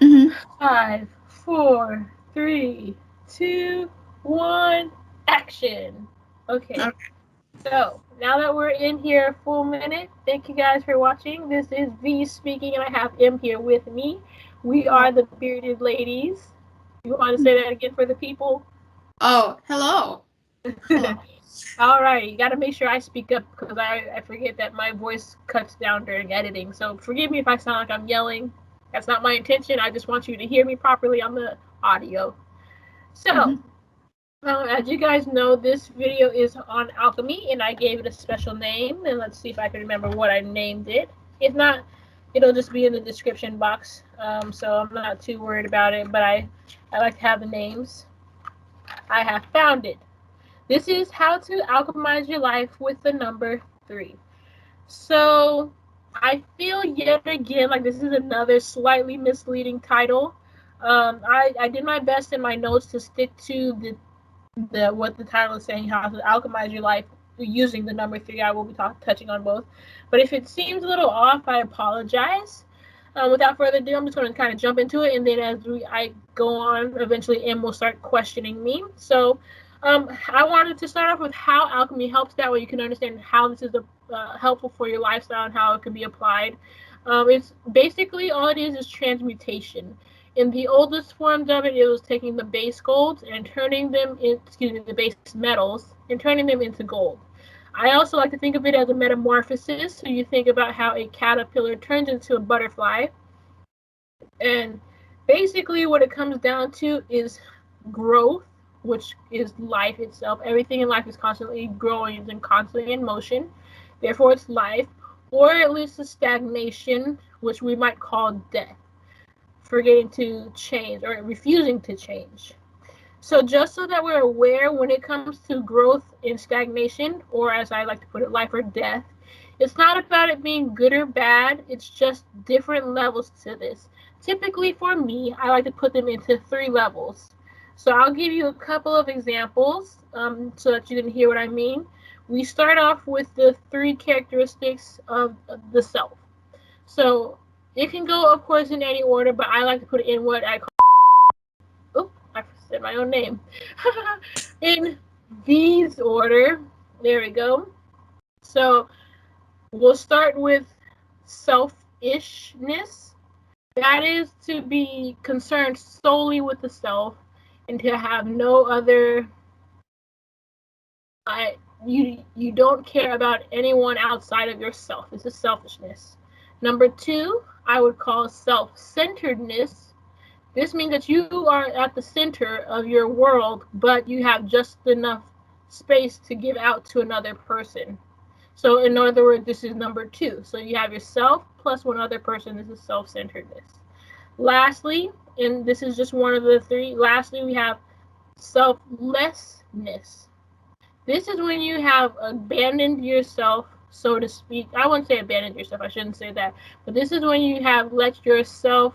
Mm-hmm. 5, 4, 3, 2, 1, action. Okay, Okay. so now that we're in here a full minute, thank you guys for watching. This is V speaking, and I have M here with me. We Hello. are the bearded ladies. You want to say that again for the people? Oh, hello. Hello. All right, you got to make sure I speak up because I forget that my voice cuts down during editing. So forgive me if I sound like I'm yelling. That's not my intention. I just want you to hear me properly on the audio. So, Mm-hmm. as you guys know, this video is on alchemy, and I gave it a special name. And let's see if I can remember what I named it. If not, it'll just be in the description box. So I'm not too worried about it. But I like to have the names. I have found it. This is how to alchemize your life with the number 3. So I feel yet again like this is another slightly misleading title. I did my best in my notes to stick to the what the title is saying, how to alchemize your life using the number 3. I will be touching on both. But if it seems a little off, I apologize. Without further ado, I'm just going to kind of jump into it, and then I go on, eventually M will start questioning me. So, I wanted to start off with how alchemy helps. That way, you can understand how this is helpful for your lifestyle and how it can be applied. It's basically all it is transmutation. In the oldest forms of it, it was taking the base golds and turning them in, excuse me, the base metals and turning them into gold. I also like to think of it as a metamorphosis. So you think about how a caterpillar turns into a butterfly, and basically what it comes down to is growth, which is life itself. Everything in life is constantly growing and constantly in motion. Therefore, it's life, or at least a stagnation, which we might call death, forgetting to change or refusing to change. So just so that we're aware when it comes to growth and stagnation, or as I like to put it, life or death, it's not about it being good or bad. It's just different levels to this. Typically for me, I like to put them into 3 levels. So I'll give you a couple of examples so that you can hear what I mean. We start off with the 3 characteristics of the self. So it can go, of course, in any order, but I like to put it in what I call, oh, I said my own name. In these order. There we go. So we'll start with selfishness. That is to be concerned solely with the self and to have no other. I you don't care about anyone outside of yourself. This is selfishness. Number 2, I would call self-centeredness. This means that you are at the center of your world, but you have just enough space to give out to another person. So, in other words, this is number 2. So, you have yourself plus one other person. This is self centeredness. Lastly, and this is just one of the 3, lastly, we have selflessness. This is when you have abandoned yourself, so to speak. I wouldn't say abandoned yourself, I shouldn't say that. But this is when you have let yourself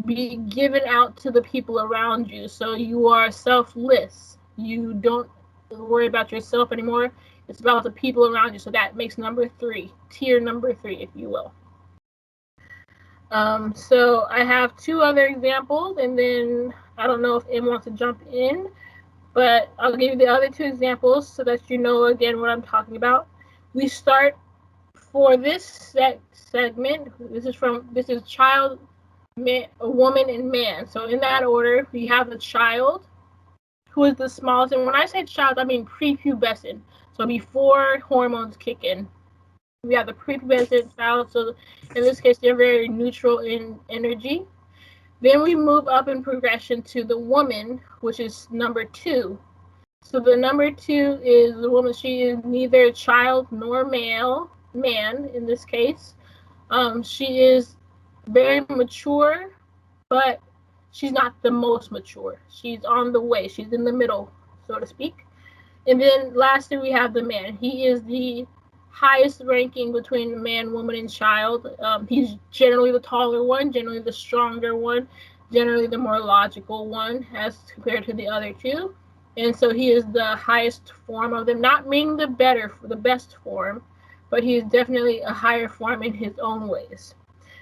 be given out to the people around you. So you are selfless. You don't worry about yourself anymore. It's about the people around you. So that makes number 3, tier number 3, if you will. So I have 2 other examples, and then I don't know if M wants to jump in, but I'll give you the other 2 examples so that you know again what I'm talking about. We start for this segment. This is child, man, a woman, and man. So in that order, we have the child, who is the smallest. And when I say child, I mean prepubescent. So before hormones kick in, we have the prepubescent child. So in this case, they're very neutral in energy. Then we move up in progression to the woman, which is number 2. So the number 2 is the woman. She is neither child nor man in this case. She is very mature, but she's not the most mature. She's on the way. She's in the middle, so to speak. And then lastly, we have the man. He is the highest ranking between man, woman, and child. He's generally the taller one, generally the stronger one, generally the more logical one as compared to the other 2. And so he is the highest form of them, not meaning the best form, but he is definitely a higher form in his own ways.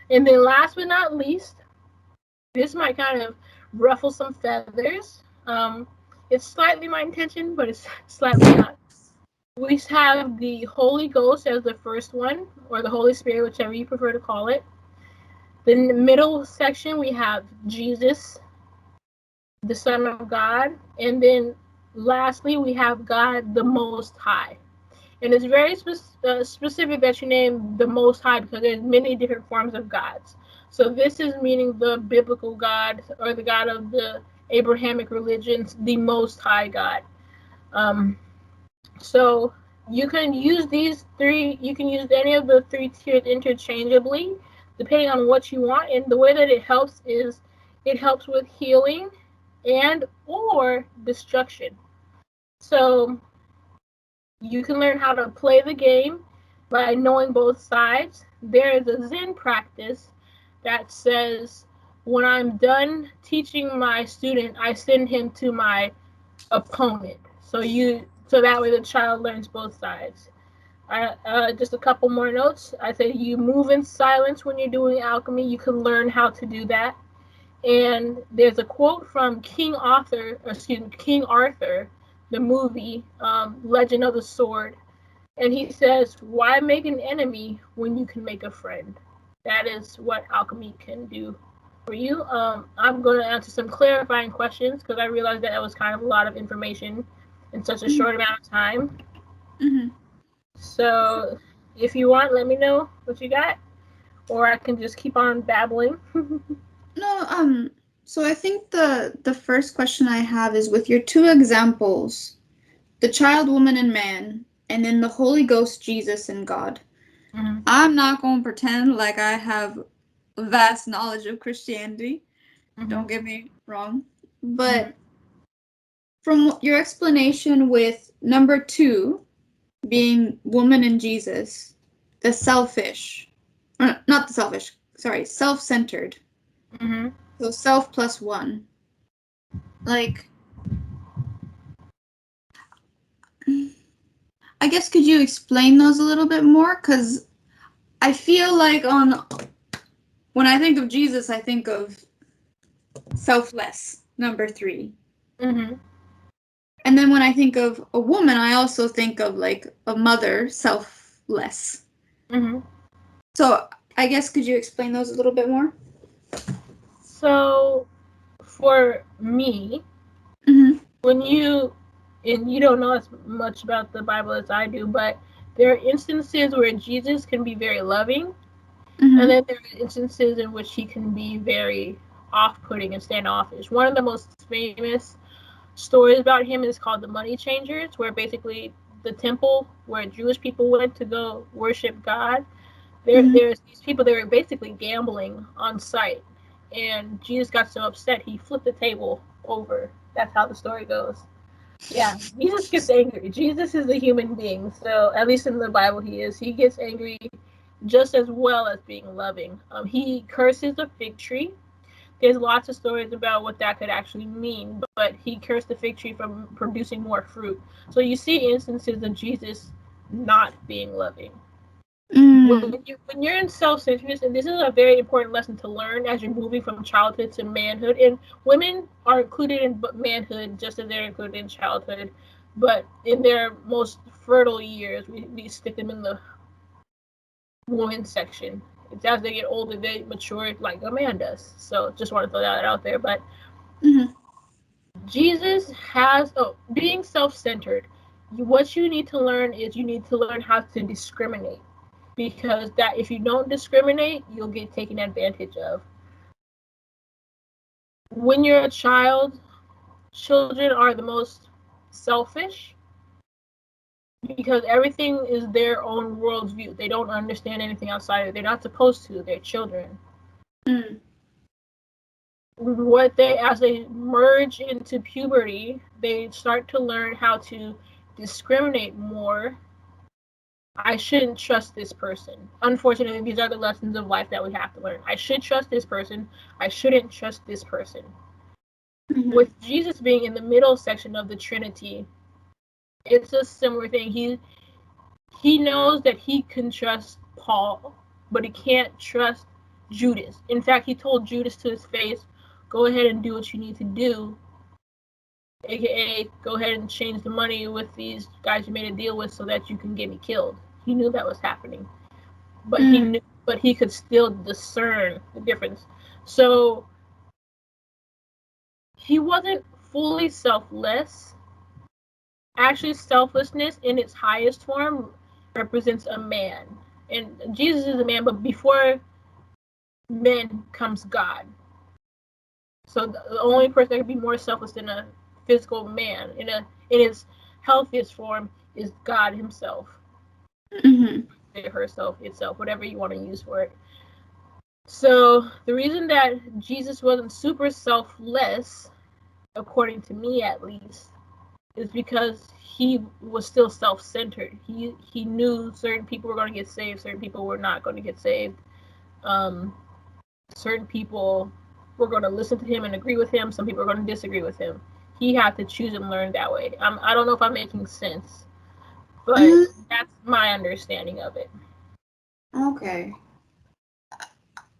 And then last but not least, This might kind of ruffle some feathers. It's slightly my intention, but it's slightly not. We have the Holy Ghost as the first one, or the Holy Spirit, whichever you prefer to call it. Then in the middle section, we have Jesus, the Son of God. And then lastly, we have God, the Most High. And it's very specific that you name the Most High because there's many different forms of gods. So this is meaning the biblical God or the God of the Abrahamic religions, the Most High God. So you can use these three, you can use any of the three tiers interchangeably, depending on what you want. And the way that it helps is it helps with healing and or destruction. So you can learn how to play the game by knowing both sides. There is a Zen practice that says, when I'm done teaching my student, I send him to my opponent. So that way the child learns both sides. Just a couple more notes. I say you move in silence when you're doing alchemy. You can learn how to do that. And there's a quote from King Arthur, the movie Legend of the Sword, and he says, "Why make an enemy when you can make a friend?" That is what alchemy can do for you. I'm going to answer some clarifying questions because I realized that was kind of a lot of information in such a short amount of time. Mm-hmm. So, if you want, let me know what you got, or I can just keep on babbling. No, so I think the first question I have is with your two examples, the child, woman, and man, and then the Holy Ghost, Jesus, and God. Mm-hmm. I'm not going to pretend like I have vast knowledge of Christianity. Mm-hmm. Don't get me wrong. But from your explanation with number 2 being woman and Jesus, the selfish, or not the selfish, sorry, self-centered. Mm-hmm. So self plus 1. Like, I guess could you explain those a little bit more? Because I feel like when I think of Jesus, I think of selfless, number 3. Mm-hmm. And then when I think of a woman, I also think of like a mother, selfless. Mm-hmm. So I guess could you explain those a little bit more? So, for me, Mm-hmm. when and you don't know as much about the Bible as I do, but there are instances where Jesus can be very loving, and Mm-hmm. then there are instances in which he can be very off-putting and standoffish. One of the most famous stories about him is called the Money Changers, where basically the temple where Jewish people went to go worship God, Mm-hmm. there's these people that were basically gambling on site, and Jesus got so upset he flipped the table over. That's how the story goes. Yeah, Jesus gets angry. Jesus is a human being, so at least in the Bible he is. He gets angry just as well as being loving. He curses a fig tree. There's lots of stories about what that could actually mean, but he cursed the fig tree from producing more fruit. So you see instances of Jesus not being loving. Mm. When you're in self-centeredness, and this is a very important lesson to learn as you're moving from childhood to manhood, and women are included in manhood just as they're included in childhood, but in their most fertile years, we stick them in the woman section. It's as they get older, they mature like a man does. So just want to throw that out there. But Mm-hmm. Jesus has being self-centered. What you need to learn is you need to learn how to discriminate, because that if you don't discriminate, you'll get taken advantage of. When you're a child, children are the most selfish because everything is their own worldview. They don't understand anything outside of it. They're not supposed to. They're children. Mm. As they merge into puberty, they start to learn how to discriminate more. I shouldn't trust this person. Unfortunately, these are the lessons of life that we have to learn. I should trust this person. I shouldn't trust this person. Mm-hmm. With Jesus being in the middle section of the Trinity, it's a similar thing. He knows that he can trust Paul, but he can't trust Judas. In fact, he told Judas to his face, go ahead and do what you need to do, aka go ahead and change the money with these guys you made a deal with so that you can get me killed. He knew that was happening, but he could still discern the difference. So he wasn't fully selfless. Actually, selflessness in its highest form represents a man, and Jesus is a man, but before man comes God. So the only person that can be more selfless than a physical man in its healthiest form is God himself. Herself, itself, whatever you want to use for it. So the reason that Jesus wasn't super selfless, according to me at least, is because he was still self-centered. He knew certain people were going to get saved, certain people were not going to get saved. Certain people were going to listen to him and agree with him. Some people are going to disagree with him. He had to choose and learn that way. I don't know if I'm making sense, but that's my understanding of it. Okay.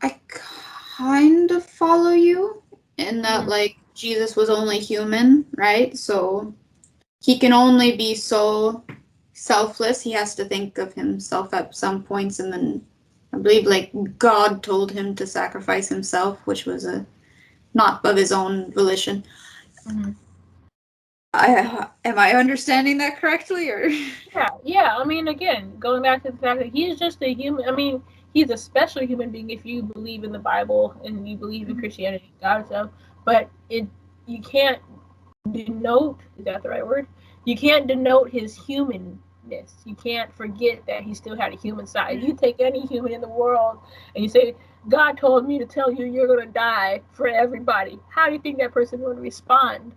I kind of follow you in that, like, Jesus was only human, right? So he can only be so selfless. He has to think of himself at some points, and then I believe, like, God told him to sacrifice himself, which was not of his own volition. Am I understanding that correctly, or? Yeah. I mean, again, going back to the fact that he's just a human. I mean, he's a special human being if you believe in the Bible and you believe in Christianity, God stuff. But you can't denote. Is that the right word? You can't denote his humanness. You can't forget that he still had a human side. You take any human in the world and you say, God told me to tell you you're going to die for everybody. How do you think that person would respond?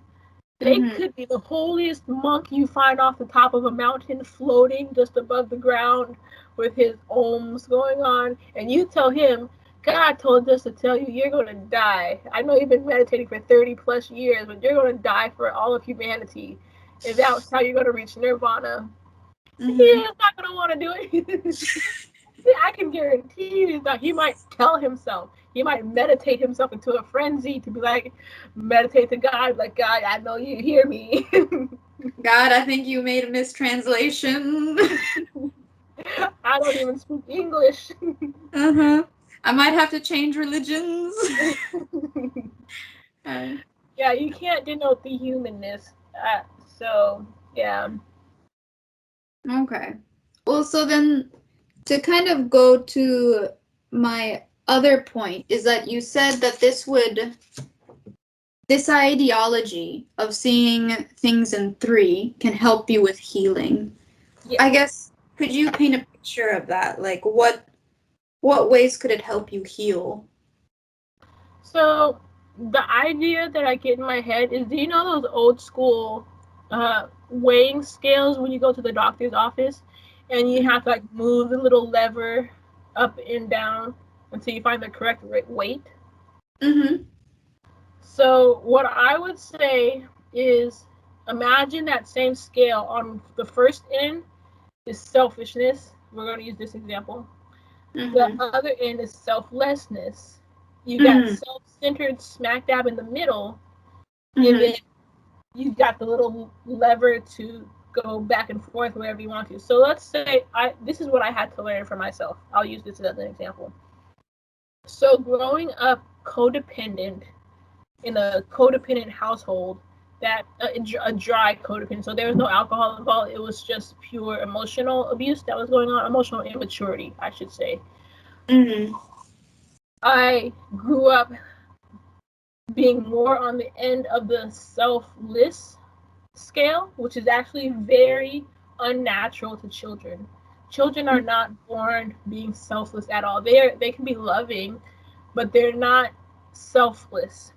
They could be the holiest monk you find off the top of a mountain floating just above the ground with his ohms going on, and you tell him, God told us to tell you you're going to die. I know you've been meditating for 30 plus years, but you're going to die for all of humanity. And that's how you're going to reach nirvana. He is not going to want to do it. I can guarantee you that he might tell himself, he might meditate himself into a frenzy to be like, meditate to God, like, God, I know you hear me. God, I think you made a mistranslation. I don't even speak English. I might have to change religions. Yeah, you can't denote the humanness. So, yeah. Okay. Well, so then to kind of go to my other point is that you said that this ideology of seeing things in three can help you with healing. Yeah. I guess, could you paint a picture of that? Like, what ways could it help you heal? So the idea that I get in my head is, do you know those old school weighing scales when you go to the doctor's office and you have to like move the little lever up and down until you find the correct weight? So what I would say is, imagine that same scale. On the first end is selfishness. We're going to use this example. The other end is selflessness. You got self-centered smack dab in the middle, and then you got the little lever to go back and forth wherever you want to. So let's say this is what I had to learn for myself. I'll use this as an example. So growing up codependent in a codependent household, that a dry codependent, so there was no alcohol involved. It was just pure emotional abuse that was going on, emotional immaturity, I should say. I grew up being more on the end of the selfless scale, which is actually very unnatural to children. Children are not born being selfless at all. They can be loving, but they're not selfless.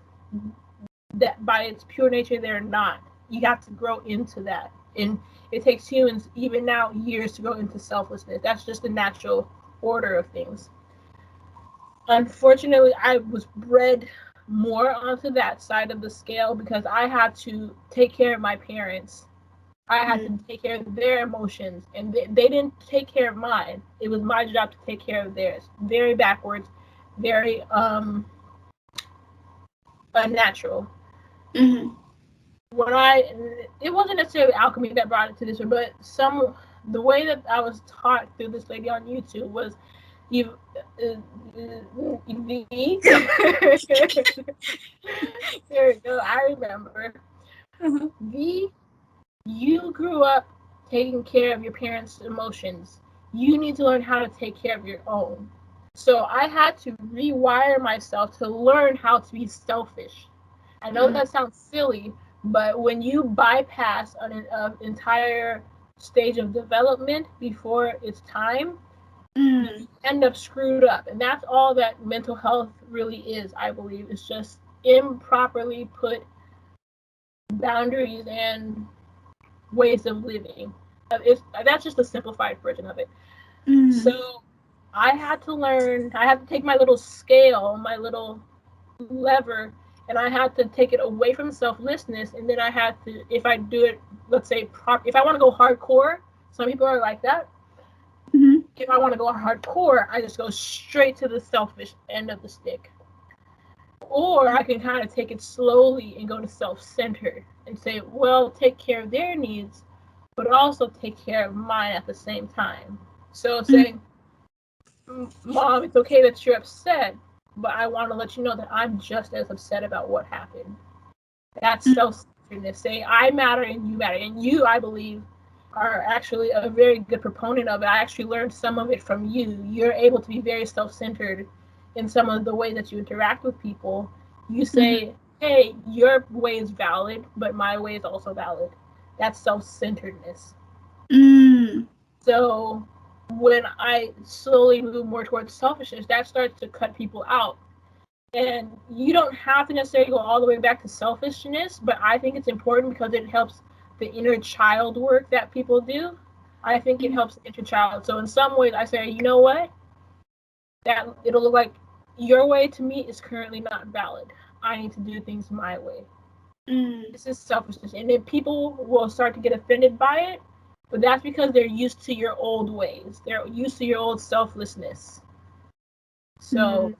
That by its pure nature, they're not. You have to grow into that, and it takes humans even now years to grow into selflessness. That's just the natural order of things. Unfortunately, I was bred more onto that side of the scale because I had to take care of my parents. I had to take care of their emotions, and they didn't take care of mine. It was my job to take care of theirs. Very backwards, very unnatural. Mm-hmm. It wasn't necessarily alchemy that brought it to this, but the way that I was taught through this lady on YouTube was you there we go, I remember. Uh-huh. You grew up taking care of your parents' emotions. You need to learn how to take care of your own. So I had to rewire myself to learn how to be selfish. I know that sounds silly, but when you bypass an entire stage of development before it's time, you end up screwed up. And that's all that mental health really is, I believe. It's just improperly put boundaries and ways of living. That's just a simplified version of it. So I had to take my little scale, my little lever, and I had to take it away from selflessness. And then I had to, if I do it, let's say, if I want to go hardcore, some people are like that. Mm-hmm. If I want to go hardcore, I just go straight to the selfish end of the stick. Or I can kind of take it slowly and go to self-centered and say, well, take care of their needs, but also take care of mine at the same time. So saying, Mom, it's okay that you're upset, but I want to let you know that I'm just as upset about what happened. That's self-centeredness. Saying I matter and you matter. And you, I believe, are actually a very good proponent of it. I actually learned some of it from you. You're able to be very self-centered in some of the way that you interact with people. You say, hey, your way is valid, but my way is also valid. That's self-centeredness. So when I slowly move more towards selfishness, that starts to cut people out. And you don't have to necessarily go all the way back to selfishness, but I think it's important because it helps the inner child work that people do. I think it helps the inner child. So in some ways, I say, you know what? That it'll look like your way to me is currently not valid. I need to do things my way. This is selfishness, and then people will start to get offended by it. But that's because they're used to your old ways. They're used to your old selflessness. So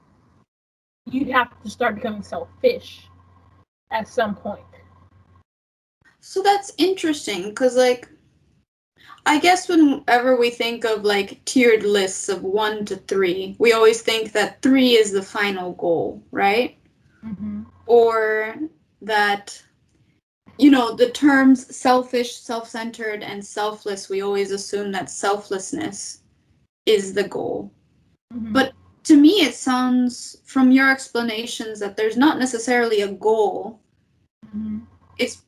you have to start becoming selfish at some point. So that's interesting, because, like, I guess whenever we think of, like, tiered lists of 1 to 3, we always think that 3 is the final goal, right? Or that, you know, the terms selfish, self-centered, and selfless, we always assume that selflessness is the goal. But to me, it sounds, from your explanations, that there's not necessarily a goal. It's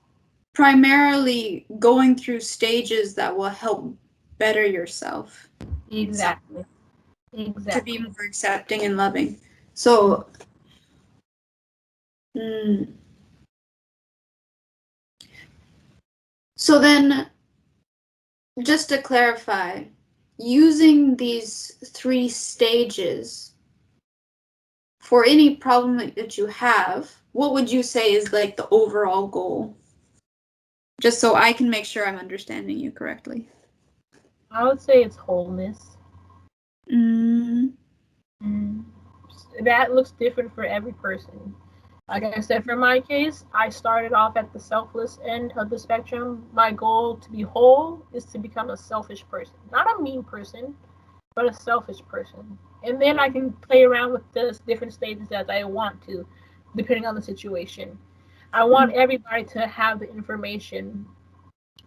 primarily going through stages that will help better yourself. Exactly. To be more accepting and loving. So, so then, just to clarify, using these 3 stages for any problem that you have, what would you say is, like, the overall goal? Just so I can make sure I'm understanding you correctly. I would say it's wholeness. That looks different for every person. Like I said, for my case, I started off at the selfless end of the spectrum. My goal to be whole is to become a selfish person. Not a mean person, but a selfish person. And then I can play around with the different stages as I want to, depending on the situation. I want everybody to have the information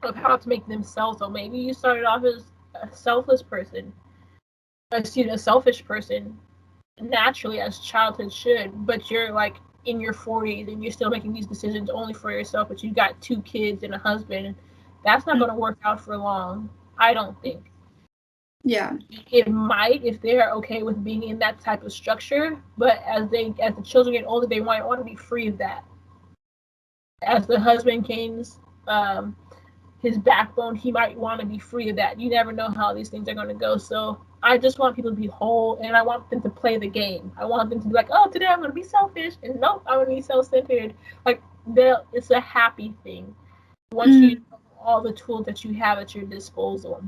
of how to make themselves. So maybe you started off as a selfish person, naturally as childhood should, but you're like in your 40s and you're still making these decisions only for yourself, but you got 2 kids and a husband. That's not going to work out for long, I don't think. Yeah. It might if they're okay with being in that type of structure, but as the children get older, they might want to be free of that. As the husband gains his backbone, he might want to be free of that. You never know how these things are going to go. So I just want people to be whole, and I want them to play the game. I want them to be like, oh, today I'm going to be selfish, and nope, I'm going to be self-centered. Like, it's a happy thing once you know all the tools that you have at your disposal.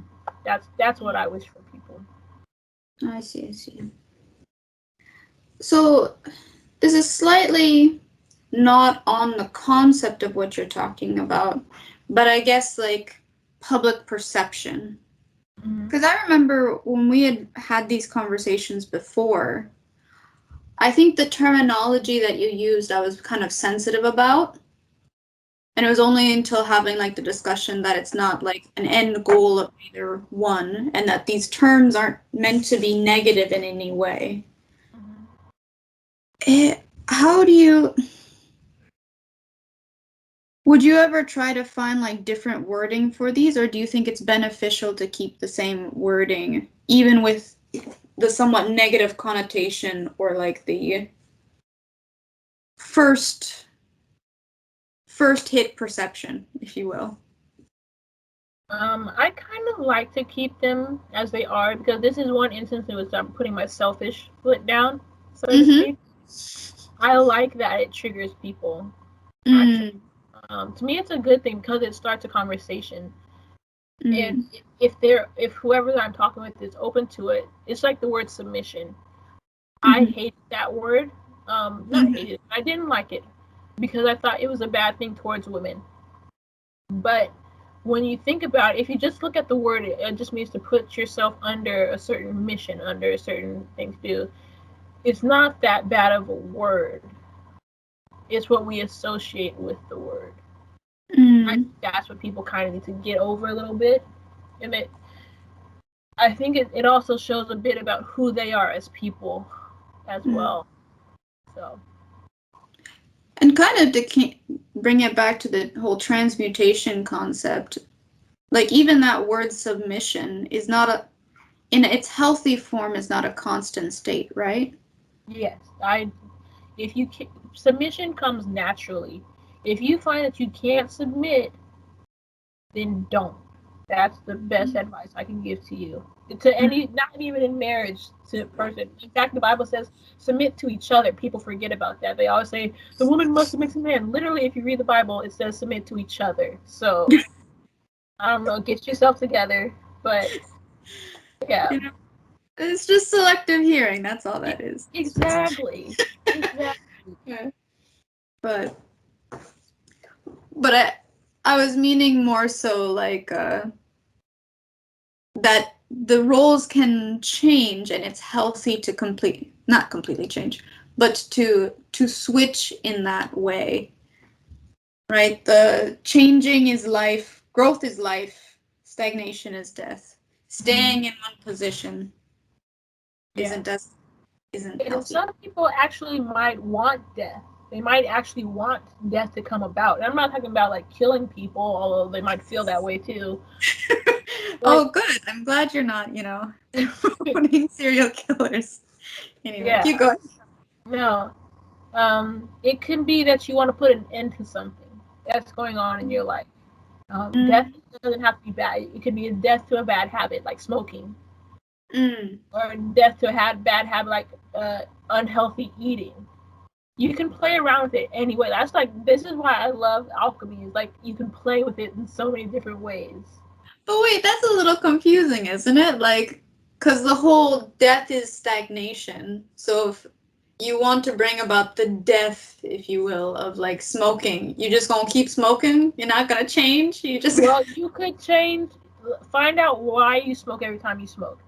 That's what I wish for people. I see. So this is slightly not on the concept of what you're talking about, but I guess like public perception. Because I remember when we had these conversations before, I think the terminology that you used I was kind of sensitive about. And it was only until having like the discussion that it's not like an end goal of either one, and that these terms aren't meant to be negative in any way. How do you... Would you ever try to find like different wording for these, or do you think it's beneficial to keep the same wording, even with the somewhat negative connotation or like the first hit perception, if you will? I kind of like to keep them as they are, because this is one instance in which I'm putting my selfish foot down, so to speak. I like that it triggers people. Actually. To me, it's a good thing because it starts a conversation. And if whoever I'm talking with is open to it, it's like the word submission. I hate that word. Not hate it. I didn't like it because I thought it was a bad thing towards women. But when you think about it, if you just look at the word, it just means to put yourself under a certain mission, under a certain thing to do. It's not that bad of a word. It's what we associate with the word. That's what people kind of need to get over a little bit. And I think it also shows a bit about who they are as people as well. So. And kind of to bring it back to the whole transmutation concept, like even that word submission is not in its healthy form is not a constant state, right? Yes, submission comes naturally. If you find that you can't submit, then don't. That's the best advice I can give to you. To any, not even in marriage, to a person. In fact, the Bible says submit to each other. People forget about that. They always say the woman must submit to the man. Literally, if you read the Bible, it says submit to each other. So I don't know, get yourself together. But yeah. You know, it's just selective hearing, that's all that is. Exactly. Exactly. But I was meaning more so like that the roles can change, and it's healthy to not completely change, but to switch in that way. Right? The changing is life, growth is life, stagnation is death. Staying in one position isn't healthy. Some people actually might want death. They might actually want death to come about. And I'm not talking about like killing people, although they might feel that way too. Oh, good. I'm glad you're not, putting serial killers. Anyway, keep going. No. It can be that you want to put an end to something that's going on in your life. Death doesn't have to be bad. It could be a death to a bad habit, like smoking. Or death to a bad habit, like unhealthy eating. You can play around with it anyway. This is why I love alchemy. Is like you can play with it in so many different ways. But wait, that's a little confusing, isn't it? Like, because the whole death is stagnation. So if you want to bring about the death, if you will, of like smoking, you just gonna keep smoking? You're not gonna change? You could change. Find out why you smoke every time you smoke.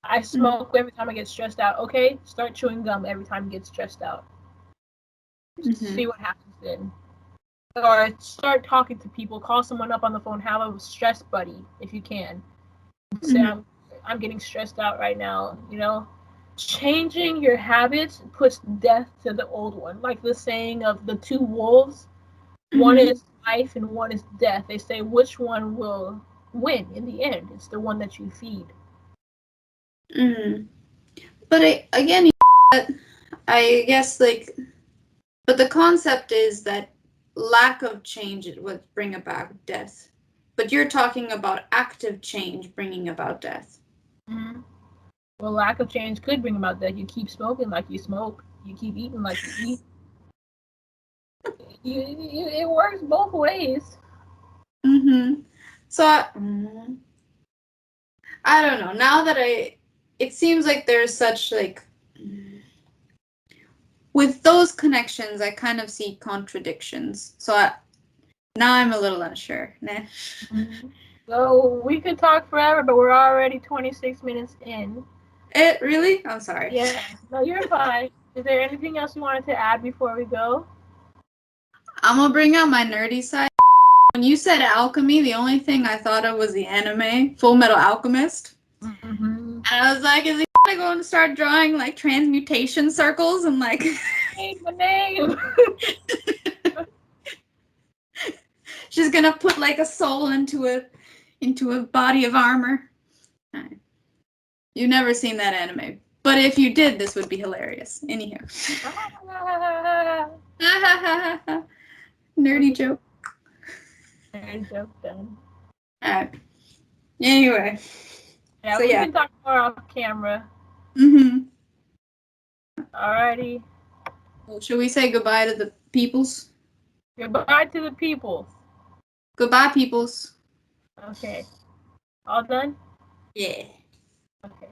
I smoke every time I get stressed out. Okay, start chewing gum every time you get stressed out. See what happens then. Or start talking to people. Call someone up on the phone. Have a stress buddy if you can. Say, I'm getting stressed out right now. Changing your habits puts death to the old one. Like the saying of the two wolves. One is life and one is death. They say which one will win in the end. It's the one that you feed. But again, I guess but the concept is that lack of change would bring about death. But you're talking about active change bringing about death. Well, lack of change could bring about death. You keep smoking like you smoke. You keep eating like you eat. It works both ways. So I don't know. Now that it seems like there's such like with those connections, I kind of see contradictions. So now I'm a little unsure. Nah. So we could talk forever, but we're already 26 minutes in. It really? I'm sorry. Yeah. No, you're fine. Is there anything else you wanted to add before we go? I'm gonna bring out my nerdy side. When you said alchemy, the only thing I thought of was the anime Full Metal Alchemist. Mm-hmm. And I was like, is he gonna go and start drawing like transmutation circles and like My name. she's gonna put like a soul into a body of armor? Right. You've never seen that anime, but if you did, this would be hilarious. Anywho, nerdy joke. Nerdy joke done. All right. Anyway. Yeah, So we yeah. can talk more off camera. Mhm. Alrighty. Well, should we say goodbye to the peoples? Goodbye to the people. Goodbye, peoples. Okay. All done? Yeah. Okay.